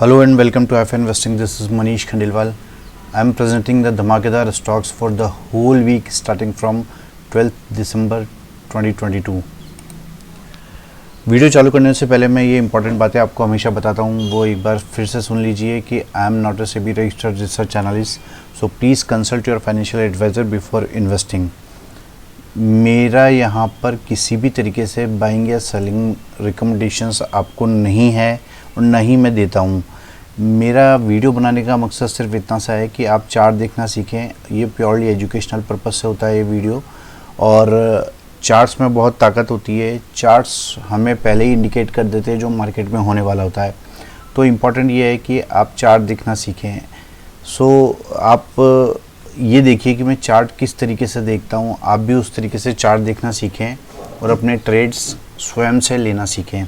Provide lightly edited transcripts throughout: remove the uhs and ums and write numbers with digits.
Hello and welcome to FI Investing. This is Manish Khandelwal. I am presenting the धमाकेदार stocks for the whole week starting from 12th December 2022. Video चालू करने से पहले मैं ये important बातें आपको हमेशा बताता हूँ, वो एक बार फिर से सुन लीजिए कि I am not a SEBI registered research analyst, so please consult your financial advisor before investing. मेरा यहाँ पर किसी भी तरीके से बाइंग या सेलिंग रिकमेंडेशंस आपको नहीं है और ना ही मैं देता हूँ. मेरा वीडियो बनाने का मकसद सिर्फ इतना सा है कि आप चार्ट देखना सीखें. ये प्योरली एजुकेशनल पर्पस से होता है ये वीडियो, और चार्ट्स में बहुत ताकत होती है. चार्ट्स हमें पहले ही इंडिकेट कर देते हैं जो मार्केट में होने वाला होता है. तो इम्पॉर्टेंट ये है कि आप चार्ट देखना सीखें. आप ये देखिए कि मैं चार्ट किस तरीके से देखता हूँ, आप भी उस तरीके से चार्ट देखना सीखें और अपने ट्रेड्स स्वयं से लेना सीखें.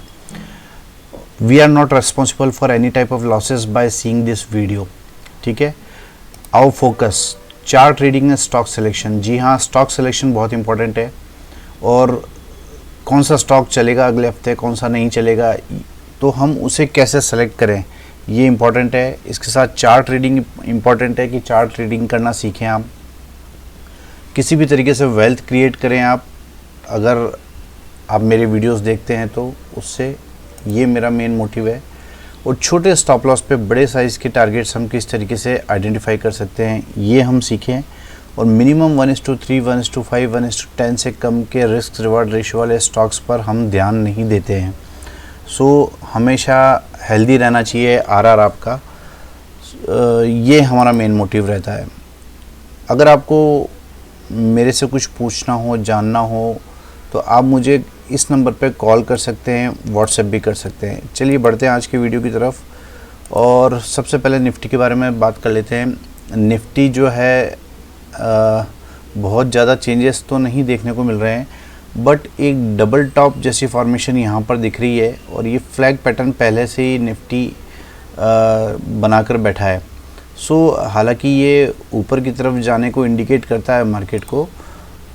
We are not responsible for any type of losses by seeing this video. ठीक है, our focus chart reading and stock selection. जी हाँ, स्टॉक सिलेक्शन बहुत इंपॉर्टेंट है, और कौन सा स्टॉक चलेगा अगले हफ्ते, कौन सा नहीं चलेगा, तो हम उसे कैसे सेलेक्ट करें ये इम्पॉर्टेंट है. इसके साथ चार्ट रीडिंग इम्पॉर्टेंट है कि चार्ट रीडिंग करना सीखें. आप किसी भी तरीके से वेल्थ क्रिएट करें. आप अगर आप मेरे वीडियोस देखते हैं तो उससे ये मेरा मेन मोटिव है. और छोटे स्टॉप लॉस पे बड़े साइज़ के टारगेट्स हम किस तरीके से आइडेंटिफाई कर सकते हैं ये हम सीखें. और मिनिमम 1:3, 1:5, 1:10 से कम के रिस्क रिवार्ड रेशियो वाले स्टॉक्स पर हम ध्यान नहीं देते हैं. हमेशा हेल्दी रहना चाहिए आरआर आपका. ये हमारा मेन मोटिव रहता है. अगर आपको मेरे से कुछ पूछना हो, जानना हो, तो आप मुझे इस नंबर पे कॉल कर सकते हैं, व्हाट्सएप भी कर सकते हैं. चलिए बढ़ते हैं आज की वीडियो की तरफ. और सबसे पहले निफ्टी के बारे में बात कर लेते हैं. निफ्टी जो है बहुत ज़्यादा चेंजेस तो नहीं देखने को मिल रहे हैं, बट एक डबल टॉप जैसी फॉर्मेशन यहाँ पर दिख रही है, और ये फ्लैग पैटर्न पहले से ही निफ्टी बनाकर बैठा है. हालांकि ये ऊपर की तरफ जाने को इंडिकेट करता है मार्केट को,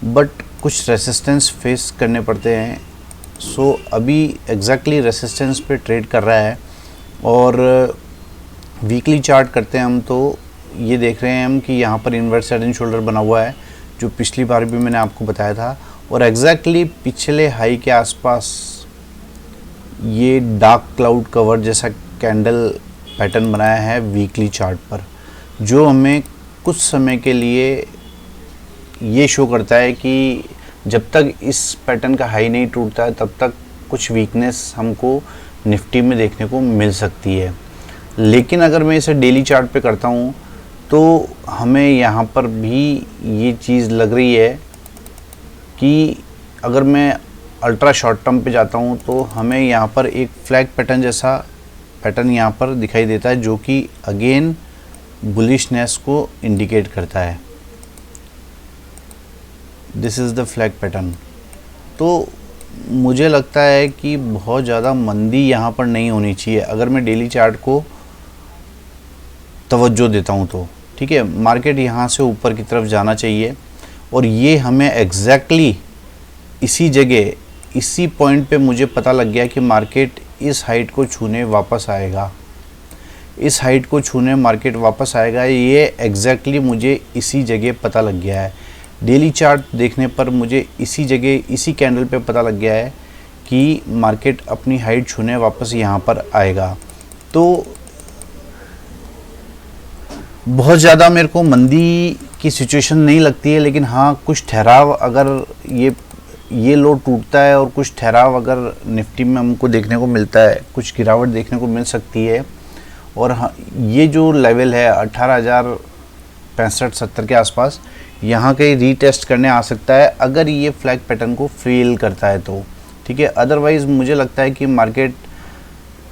बट कुछ रेसिस्टेंस फेस करने पड़ते हैं. अभी एग्जैक्टली रेसिस्टेंस पे ट्रेड कर रहा है. और वीकली चार्ट करते हैं हम, तो ये देख रहे हैं हम कि यहाँ पर इनवर्स हेड एंड शोल्डर बना हुआ है, जो पिछली बार भी मैंने आपको बताया था. और एग्जैक्टली पिछले हाई के आसपास ये डार्क क्लाउड कवर जैसा कैंडल पैटर्न बनाया है वीकली चार्ट पर, जो हमें कुछ समय के लिए ये शो करता है कि जब तक इस पैटर्न का हाई नहीं टूटता है तब तक कुछ वीकनेस हमको निफ्टी में देखने को मिल सकती है. लेकिन अगर मैं इसे डेली चार्ट पे करता हूँ तो हमें यहाँ पर भी ये चीज़ लग रही है कि अगर मैं अल्ट्रा शॉर्ट टर्म पे जाता हूँ तो हमें यहाँ पर एक फ्लैग पैटर्न जैसा पैटर्न यहाँ पर दिखाई देता है, जो कि अगेन बुलिशनेस को इंडिकेट करता है. This is the flag pattern. तो मुझे लगता है कि बहुत ज़्यादा मंदी यहाँ पर नहीं होनी चाहिए अगर मैं डेली चार्ट को तवज्जो देता हूँ तो. ठीक है, मार्केट यहाँ से ऊपर की तरफ जाना चाहिए, और ये हमें एग्जैक्टली इसी जगह, इसी पॉइंट पे मुझे पता लग गया कि मार्केट इस हाइट को छूने वापस आएगा. इस हाइट को छूने मार्केट वापस आएगा, ये एग्जैक्टली मुझे इसी जगह पता लग गया है. डेली चार्ट देखने पर मुझे इसी जगह, इसी कैंडल पे पता लग गया है कि मार्केट अपनी हाइट छूने वापस यहाँ पर आएगा. तो बहुत ज़्यादा मेरे को मंदी की सिचुएशन नहीं लगती है, लेकिन हाँ, कुछ ठहराव अगर ये लो टूटता है और कुछ ठहराव अगर निफ्टी में हमको देखने को मिलता है, कुछ गिरावट देखने को मिल सकती है. और हाँ, ये जो लेवल है 18,065-70 के आसपास, यहाँ के रीटेस्ट करने आ सकता है अगर ये फ्लैग पैटर्न को फेल करता है तो. ठीक है, अदरवाइज़ मुझे लगता है कि मार्केट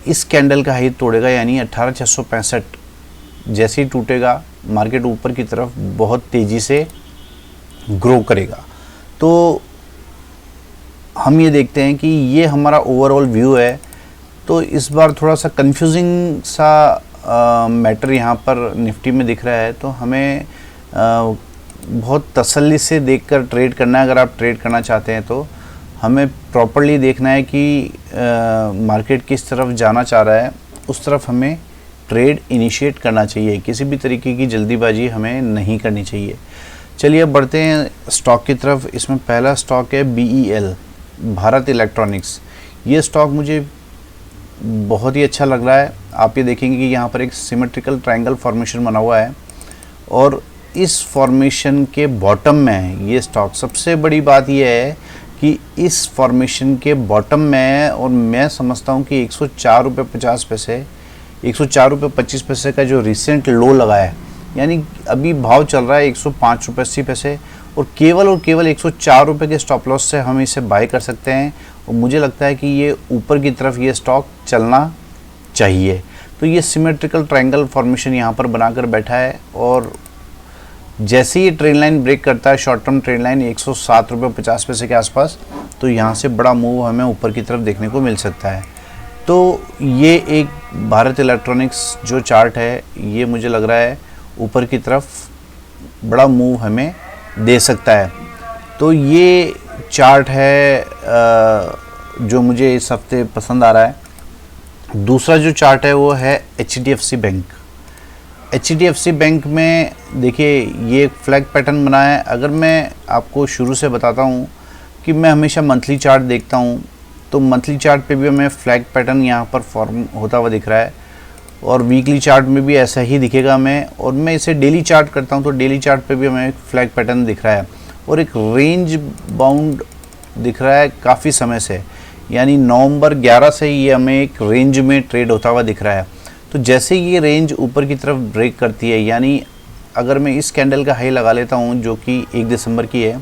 इस कैंडल का हाई तोड़ेगा, यानी 18,665 जैसे ही टूटेगा मार्केट ऊपर की तरफ बहुत तेज़ी से ग्रो करेगा. तो हम ये देखते हैं कि ये हमारा ओवरऑल व्यू है. तो इस बार थोड़ा सा कंफ्यूजिंग सा मैटर यहाँ पर निफ्टी में दिख रहा है, तो हमें बहुत तसल्ली से देखकर ट्रेड करना है. अगर आप ट्रेड करना चाहते हैं तो हमें प्रॉपर्ली देखना है कि मार्केट किस तरफ जाना चाह रहा है, उस तरफ हमें ट्रेड इनिशिएट करना चाहिए। किसी भी तरीके की जल्दीबाजी हमें नहीं करनी चाहिए। चलिए अब बढ़ते हैं स्टॉक की तरफ। इसमें पहला स्टॉक है BEL, भारत इलेक्ट्रॉनिक्स। ये स्टॉक मुझे बहुत ही अच्छा लग रहा है। आप ये देखेंगे कि यहाँ पर एक सिमेट्रिकल ट्रायंगल फॉर्मेशन बना हुआ है और इस फॉर्मेशन के बॉटम में है ये स्टॉक। सबसे बड़ी बात यह है कि इस फॉर्मेशन के बॉटम में है और मैं समझता हूँ कि 104 रुपये 50 पैसे, 104 रुपये 25 पैसे का जो रिसेंट लो लगा है, यानी अभी भाव चल रहा है 105 रुपये 80 पैसे और केवल 104 रुपये के स्टॉप लॉस से हम इसे बाय कर सकते हैं। और मुझे लगता है कि ये ऊपर की तरफ ये स्टॉक चलना चाहिए। तो ये सिमेट्रिकल ट्रायंगल फॉर्मेशन यहाँ पर बनाकर बैठा है और जैसे ही ट्रेंड लाइन ब्रेक करता है, शॉर्ट टर्म ट्रेंड लाइन 107 रुपये 50 पैसे के आसपास, तो यहाँ से बड़ा मूव हमें ऊपर की तरफ देखने को मिल सकता है। तो ये एक भारत इलेक्ट्रॉनिक्स जो चार्ट है, ये मुझे लग रहा है ऊपर की तरफ बड़ा मूव हमें दे सकता है। तो ये चार्ट है जो मुझे इस हफ्ते पसंद आ रहा है। दूसरा जो चार्ट है वो है HDFC बैंक। HDFC बैंक में देखिए ये एक फ्लैग पैटर्न बना है। अगर मैं आपको शुरू से बताता हूँ कि मैं हमेशा मंथली चार्ट देखता हूँ, तो मंथली चार्ट पे भी हमें फ्लैग पैटर्न यहाँ पर फॉर्म होता हुआ दिख रहा है और वीकली चार्ट में भी ऐसा ही दिखेगा हमें। और मैं इसे डेली चार्ट करता हूँ तो डेली चार्ट पे भी हमें एक फ्लैग पैटर्न दिख रहा है और एक रेंज बाउंड दिख रहा है काफ़ी समय से, यानी नवंबर 11 से ये हमें एक रेंज में ट्रेड होता हुआ दिख रहा है। तो जैसे ये रेंज ऊपर की तरफ ब्रेक करती है, यानी अगर मैं इस कैंडल का हाई लगा लेता हूँ जो कि 1 दिसंबर की है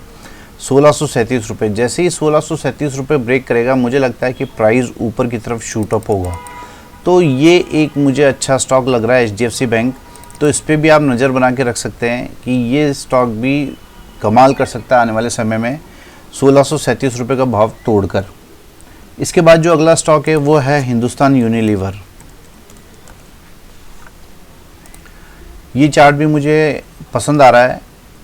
1637 रुपये, जैसे ही 1637 रुपये ब्रेक करेगा मुझे लगता है कि प्राइस ऊपर की तरफ शूट अप होगा। तो ये एक मुझे अच्छा स्टॉक लग रहा है HDFC बैंक। तो इस पर भी आप नज़र बना के रख सकते हैं कि ये स्टॉक भी कमाल कर सकता है आने वाले समय में 1637 रुपये का भाव तोड़कर। इसके बाद जो अगला स्टॉक है वो है हिंदुस्तान यूनिलीवर। ये चार्ट भी मुझे पसंद आ रहा है।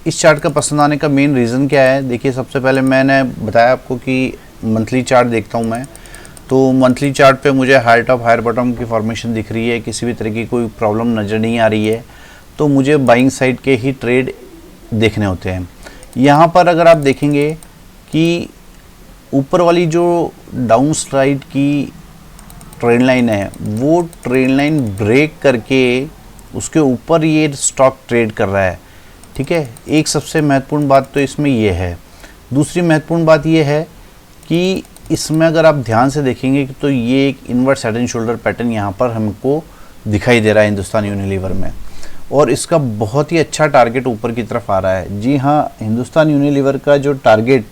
इस चार्ट का पसंद आने का मेन रीज़न क्या है? देखिए, सबसे पहले मैंने बताया आपको कि मंथली चार्ट देखता हूँ मैं, तो मंथली चार्ट पे मुझे हायर टॉप हायर बॉटम की फॉर्मेशन दिख रही है, किसी भी तरह की कोई प्रॉब्लम नज़र नहीं आ रही है। तो मुझे बाइंग साइड के ही ट्रेड देखने होते हैं। यहाँ पर अगर आप देखेंगे कि ऊपर वाली जो डाउन साइड की ट्रेंड लाइन है, वो ट्रेंड लाइन ब्रेक करके उसके ऊपर ये स्टॉक ट्रेड कर रहा है। ठीक है, एक सबसे महत्वपूर्ण बात तो इसमें ये है। दूसरी महत्वपूर्ण बात ये है कि इसमें अगर आप ध्यान से देखेंगे तो ये एक inverse head and shoulder pattern यहाँ पर हमको दिखाई दे रहा है हिंदुस्तान यूनिलीवर में, और इसका बहुत ही अच्छा टारगेट ऊपर की तरफ आ रहा है। जी हाँ, हिंदुस्तान यूनिलीवर का जो टारगेट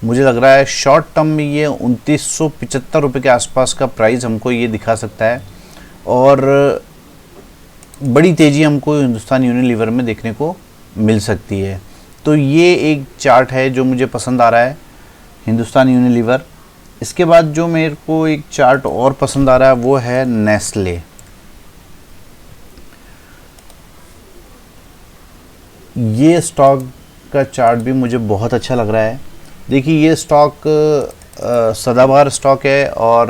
मुझे लग रहा है शॉर्ट टर्म में ये 2975 रुपये के आसपास का प्राइस हमको ये दिखा सकता है और बड़ी तेज़ी हमको हिंदुस्तान यूनिलीवर में देखने को मिल सकती है। तो ये एक चार्ट है जो मुझे पसंद आ रहा है, हिंदुस्तान यूनिलीवर। इसके बाद जो मेरे को एक चार्ट और पसंद आ रहा है वो है नेस्ले। ये स्टॉक का चार्ट भी मुझे बहुत अच्छा लग रहा है। देखिए, ये स्टॉक सदाबहार स्टॉक है और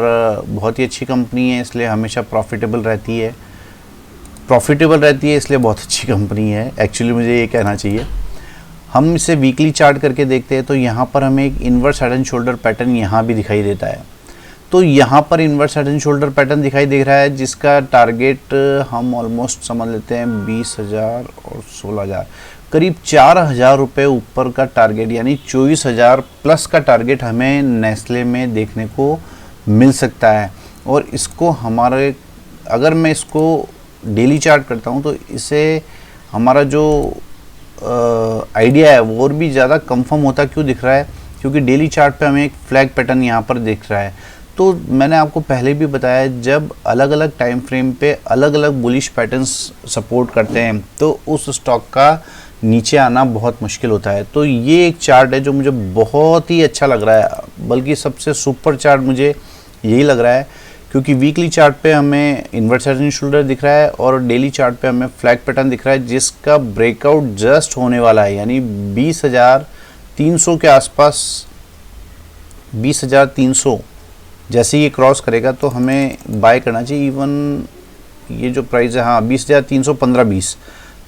बहुत ही अच्छी कंपनी है, इसलिए हमेशा प्रॉफिटेबल रहती है इसलिए बहुत अच्छी कंपनी है, एक्चुअली मुझे ये कहना चाहिए। हम इसे वीकली चार्ट करके देखते हैं तो यहाँ पर हमें एक inverse head and shoulder pattern यहाँ भी दिखाई देता है। तो यहाँ पर inverse head and shoulder pattern दिखाई दे रहा है जिसका टारगेट हम ऑलमोस्ट समझ लेते हैं 20,000 और 16,000, करीब 4,000 रुपये ऊपर का टारगेट, यानी 24,000 प्लस का टारगेट हमें नेस्ले में देखने को मिल सकता है। और इसको हमारे, अगर मैं इसको डेली चार्ट करता हूँ तो इसे हमारा जो आइडिया है वो और भी ज़्यादा कंफर्म होता क्यों दिख रहा है, क्योंकि डेली चार्ट पे हमें एक फ्लैग पैटर्न यहाँ पर दिख रहा है। तो मैंने आपको पहले भी बताया, जब अलग अलग टाइम फ्रेम पे अलग अलग बुलिश पैटर्न्स सपोर्ट करते हैं तो उस स्टॉक का नीचे आना बहुत मुश्किल होता है। तो ये एक चार्ट है जो मुझे बहुत ही अच्छा लग रहा है, बल्कि सबसे सुपर चार्ट मुझे यही लग रहा है, क्योंकि वीकली चार्ट पे हमें इन्वर्स हेड एंड शोल्डर दिख रहा है और डेली चार्ट पे हमें फ्लैग पैटर्न दिख रहा है जिसका ब्रेकआउट जस्ट होने वाला है, यानी 20,300 के आसपास, 20,300 जैसे ये क्रॉस करेगा तो हमें बाय करना चाहिए। इवन ये जो प्राइस है, हाँ 20,315.20,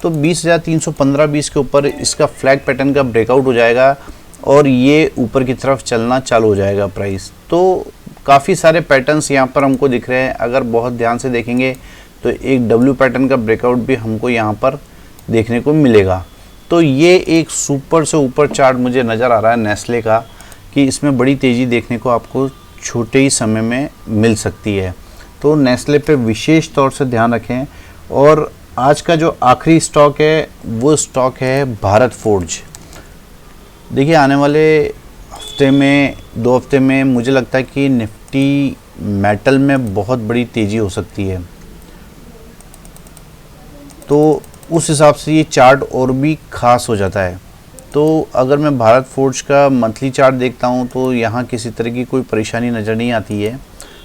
तो 20,315.20 के ऊपर इसका फ्लैग पैटर्न का ब्रेकआउट हो जाएगा और ये ऊपर की तरफ चलना चालू हो जाएगा प्राइस। तो काफ़ी सारे पैटर्न्स यहाँ पर हमको दिख रहे हैं। अगर बहुत ध्यान से देखेंगे तो एक डब्ल्यू पैटर्न का ब्रेकआउट भी हमको यहाँ पर देखने को मिलेगा। तो ये एक सुपर से ऊपर चार्ट मुझे नज़र आ रहा है नेस्ले का, कि इसमें बड़ी तेज़ी देखने को आपको छोटे ही समय में मिल सकती है। तो नेस्ले पे विशेष तौर से ध्यान रखें। और आज का जो आखिरी स्टॉक है वो स्टॉक है भारत फोर्ज। देखिए आने वाले हफ्ते में, 2 हफ्ते में मुझे लगता है कि निफ्टी मेटल में बहुत बड़ी तेज़ी हो सकती है। तो उस हिसाब से ये चार्ट और भी ख़ास हो जाता है। तो अगर मैं भारत फोर्ज का मंथली चार्ट देखता हूँ तो यहाँ किसी तरह की कोई परेशानी नज़र नहीं आती है।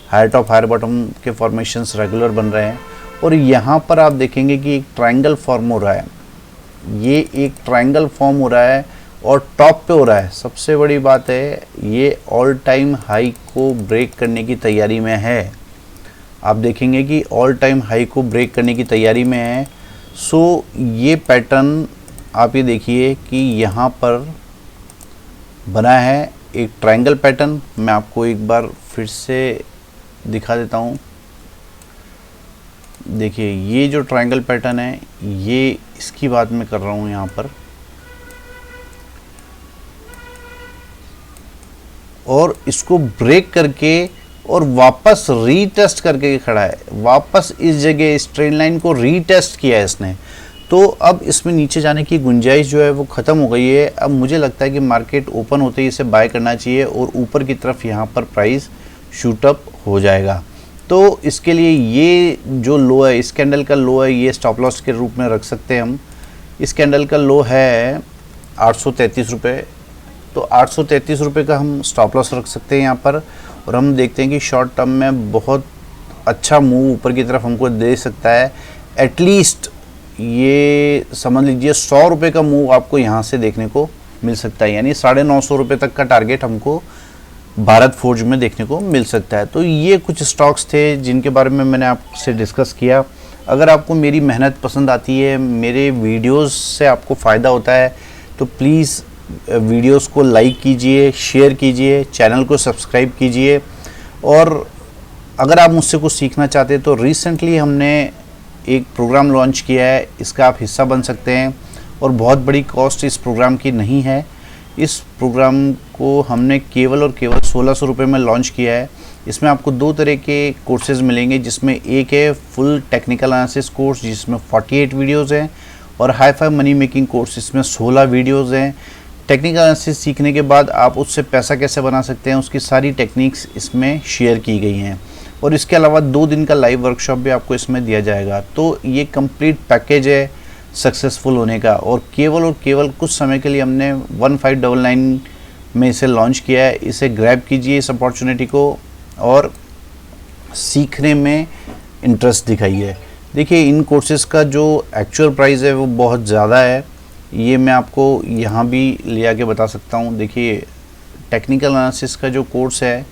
हायर टॉप हायर बॉटम के फॉर्मेशंस रेगुलर बन रहे हैं और यहाँ पर आप देखेंगे कि एक ट्रायंगल फॉर्म हो रहा है। ये एक ट्रायंगल फॉर्म हो रहा है और टॉप पे हो रहा है। सबसे बड़ी बात है, ये ऑल टाइम हाई को ब्रेक करने की तैयारी में है। आप देखेंगे कि ऑल टाइम हाई को ब्रेक करने की तैयारी में है। सो ये पैटर्न आप ये देखिए कि यहाँ पर बना है एक ट्रायंगल पैटर्न। मैं आपको एक बार फिर से दिखा देता हूँ। देखिए ये जो ट्रायंगल पैटर्न है, ये इसकी बात मैं कर रहा हूँ यहाँ पर, और इसको ब्रेक करके और वापस रीटेस्ट करके खड़ा है। वापस इस जगह इस ट्रेंड लाइन को रीटेस्ट किया है इसने। तो अब इसमें नीचे जाने की गुंजाइश जो है वो ख़त्म हो गई है। अब मुझे लगता है कि मार्केट ओपन होते ही इसे बाय करना चाहिए और ऊपर की तरफ यहाँ पर प्राइस शूट अप हो जाएगा। तो इसके लिए ये जो लो है, इस कैंडल का लो है, ये स्टॉप लॉस के रूप में रख सकते हैं हम। इस कैंडल का लो है 833 रुपये, तो 833 रुपये का हम स्टॉप लॉस रख सकते हैं यहाँ पर। और हम देखते हैं कि शॉर्ट टर्म में बहुत अच्छा मूव ऊपर की तरफ हमको दे सकता है। एटलीस्ट ये समझ लीजिए 100 रुपये का मूव आपको यहाँ से देखने को मिल सकता है, यानी 950 रुपये तक का टारगेट हमको भारत फोर्ज में देखने को मिल सकता है। तो ये कुछ स्टॉक्स थे जिनके बारे में मैंने आपसे डिस्कस किया। अगर आपको मेरी मेहनत पसंद आती है, मेरे वीडियोस से आपको फ़ायदा होता है, तो प्लीज़ वीडियोस को लाइक कीजिए, शेयर कीजिए, चैनल को सब्सक्राइब कीजिए। और अगर आप मुझसे कुछ सीखना चाहते हैं तो रिसेंटली हमने एक प्रोग्राम लॉन्च किया है, इसका आप हिस्सा बन सकते हैं। और बहुत बड़ी कॉस्ट इस प्रोग्राम की नहीं है। इस प्रोग्राम को हमने केवल और केवल 1600 रुपये में लॉन्च किया है। इसमें आपको 2 तरह के कोर्सेज़ मिलेंगे, जिसमें एक है फुल टेक्निकल एनालिसिस कोर्स जिसमें 48 वीडियोज़ हैं, और hi fi money making course इसमें 16 वीडियोज़ हैं। टेक्निकल एनालिसिस सीखने के बाद आप उससे पैसा कैसे बना सकते हैं, उसकी सारी टेक्निक्स इसमें शेयर की गई हैं। और इसके अलावा 2 दिन का लाइव वर्कशॉप भी आपको इसमें दिया जाएगा। तो ये कंप्लीट पैकेज है सक्सेसफुल होने का। और केवल कुछ समय के लिए हमने 1599 में इसे लॉन्च किया है। इसे ग्रैब कीजिए इस अपॉर्चुनिटी को और सीखने में इंटरेस्ट दिखाइए। देखिए इन कोर्सेज़ का जो एक्चुअल प्राइस है वो बहुत ज़्यादा है। ये मैं आपको यहाँ भी ले आके बता सकता हूँ। देखिए टेक्निकल एनालिसिस का जो कोर्स है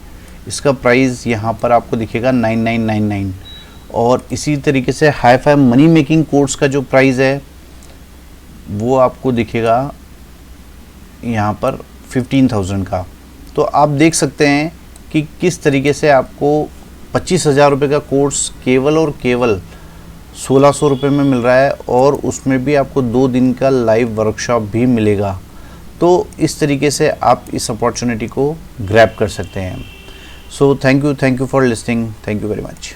इसका प्राइस यहाँ पर आपको दिखेगा 9999, और इसी तरीके से hi fi money making course का जो प्राइस है वो आपको दिखेगा यहाँ पर 15,000 का। तो आप देख सकते हैं कि किस तरीके से आपको 25,000 रुपये का कोर्स केवल और केवल 1600 रुपये में मिल रहा है, और उसमें भी आपको 2 दिन का लाइव वर्कशॉप भी मिलेगा। तो इस तरीके से आप इस अपॉर्चुनिटी को ग्रैब कर सकते हैं। So thank you for listening. Thank you very much.